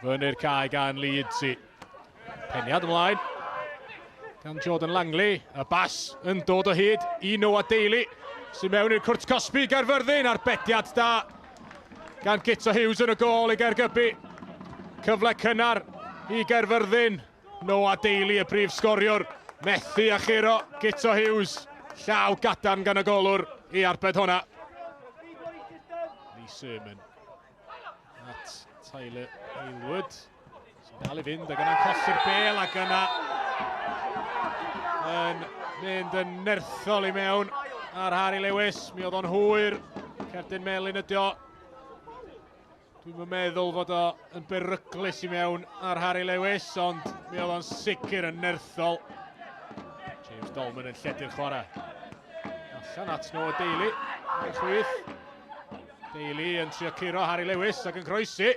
Fyny'r cae gan Leeds. Peniad ymlaen. Gan Jordan Langley. Y bas yn dod o hyd I Noah Daly. Sy'n mewn i'r cwrt Caerfyrddin Caerfyrddin a'r bediad da. Gan Gito Hughes yn y gol I Caergybi. Cyfle cynnar I Caerfyrddin. Noah Daly y prif sgoriwr. Methu a chiro Gito Hughes. Llaw gadarn gan y golwr I arbed hwnna. Lee Sermon. At Tyler Aylward. Sy'n dal I fynd ac yna'n colli'r bel ac yna yn mynd yn nerthol I mewn ar Harry Lewis. Mi oedd o'n hwyr. Cerdyn melyn ydi o. Dwi'm yn meddwl fod o yn beryglis I mewn ar Harry Lewis, ond mi oedd o'n sicr yn nerthol. James Dolman yn lledu'r chwarae. Allan at Noah Daly. Yn chwyth. Daly yn trio curo Harry Lewis ac yn croesi.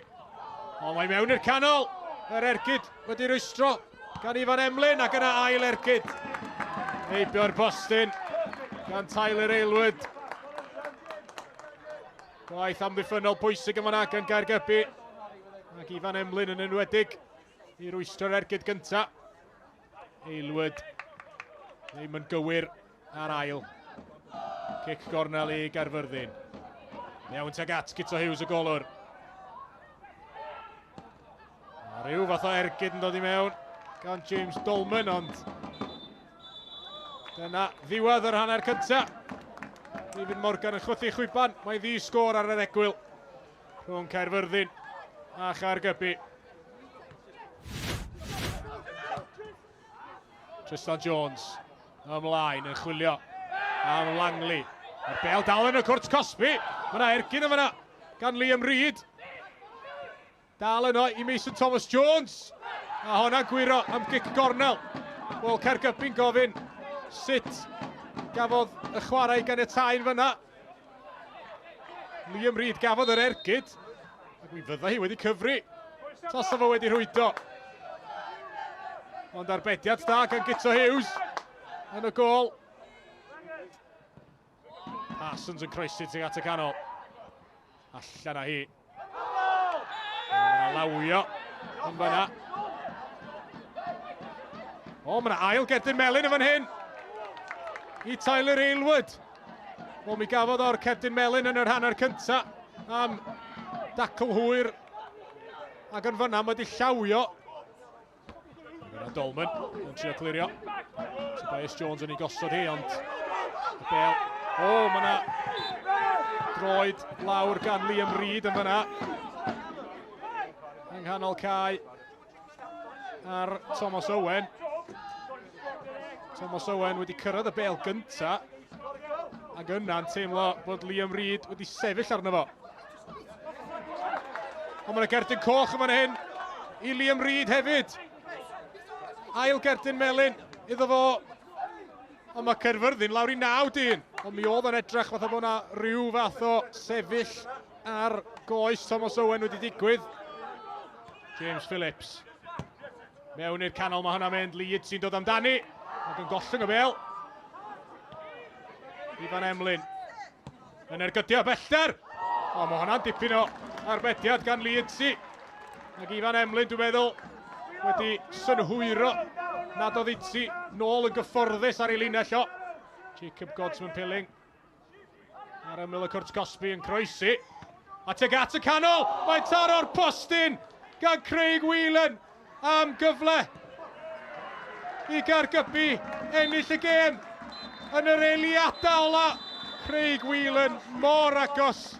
O, mae mewn i'r canol. Yr ergyd wedi rwystro gan Ifan Emlyn ac yna ail ergyd. Heibio'r bostyn gan Tyler Aylward. Gwaith amddiffynol pwysig yn fan'na gan Caergybi. Ac Ifan Emlyn yn enwedig I rwystro'r ergyd gynta. Aylward ddim yn gywir ar ail. Cic gornel I Caerfyrddin. Mewn teg at Gito Hughes y golwr. Rhyw fath o ergyd yn dod I mewn gan James Dolman, ond dyna ddiwedd yr hanner cynta. David Morgan yn chwythu Cwpan. Mae ddi sgôr ar yr egwyl rhwng Caerfyrddin a Caergybi. Tristan Jones ymlaen yn chwilio am Langley. Mae'r bel dal yn y cwrt Cosby. Mae yna ergyd yn fyna gan Liam Reid. Dal yno I Mason Thomas Jones. A hwnna'n gwiro am gic gornel. Wel, Caergybi'n gofyn sut gafodd y chwarae gan y taen fyna. Liam Reid gafodd yr ergyd. Ac mi fydda hi wedi cyfri. Tos o fo wedi rhwydo. Ond arbediad da gan Gito Hughes yn y gol. Parsons yn croesi tuag at y canol. Allan â hi. Mae'n lawio yn fyna. O, mae'n ail Cerdyn melyn yn fan hyn I Tyler Aylward. O, mi gafodd o'r Cerdyn melyn yn yr hanner cynta am dacl hwyr. Ac yn fyna mae wedi llawio. Yna Dolman yn trio clirio. Tobias Jones yn ei gosod hi, ond y bel. O, mae yna droed lawr gan Liam Reid yn fyna. Yng nghanol cae ar Thomas Owen. Thomas Owen wedi cyrraedd y bel gynta. Ac yna'n teimlo bod Liam Reid wedi sefyll arno fo. Ond mae yna gerdyn coch yn fan hyn I Liam Reid hefyd. Ail gerdyn melyn iddo fo. Ond mae Caerfyrddin lawr I 9-1. Ond mi oedd yn edrych fatha bod yna rhyw fath o sefyll ar goes Thomas Owen wedi digwydd. James Phillips. Mewn i'r canol mae hwnna'n mynd. Leeds sy'n dod amdani. Ac yn gollwng y bel. Ifan Emlyn. Yn ergydio bellter. O, mae hwnna'n dipyn o arbediad gan Leeds. Ac Ifan Emlyn, dwi'n meddwl, wedi synhwyro nad oedd Itzi nôl yn gyfforddus ar ei linell o. Jacob Godsman-Pilling. Ar ymyl y cwrt Cosby yn croesi. A teg at y canol. Mae'n taro'r postyn gan Craig Whelan am gyfle I Caergybi ennill y gêm yn yr eiliadau ola. Craig Whelan mor agos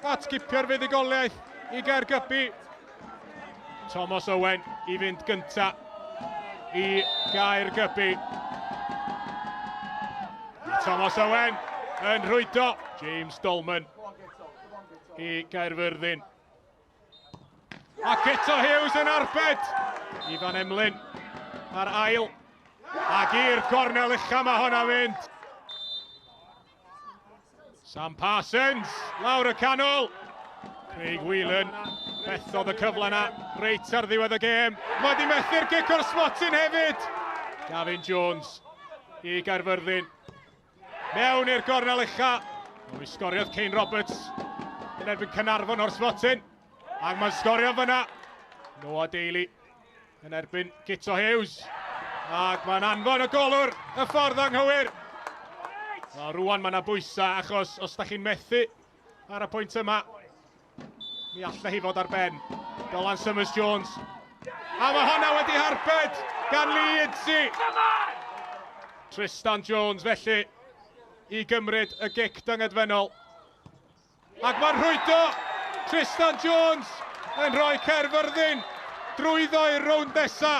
at gipio'r fuddugoliaeth I Caergybi. Thomas Owen I fynd gynta I Caergybi. Thomas Owen yn rhwydo. James Dolman I Caerfyrddin. A Gito Hughes yn arbed. Ifan Emlyn ar ail. Ac i'r gornel ucha mae hwnna'n mynd. Sam Parsons lawr y canol. Craig Whelan methodd y cyfle yna reit ar ddiwedd y gêm. Mae di methu'r gic o'r smotyn hefyd. Gavin Jones I Caerfyrddin. Mewn i'r gornel ucha. Mi sgoriodd Kane Roberts yn erbyn Caernarfon o'r smotyn. Ac mae'n sgorio fyna. Noah Daly yn erbyn Gito Hughes. Ac mae'n anfon y golwr y ffordd anghywir. Rwan mae yna bwysa achos os da chi'n methu ar y pwynt yma, mi allai hi fod ar ben. Dylan Summers-Jones. A mae honna wedi harbed gan Leeds. Tristan Jones felly i gymryd y gic dyngedfennol. Ac mae'n rhwydo Tristan Jones yn rhoi Caerfyrddin drwyddo i'r rownd nesa.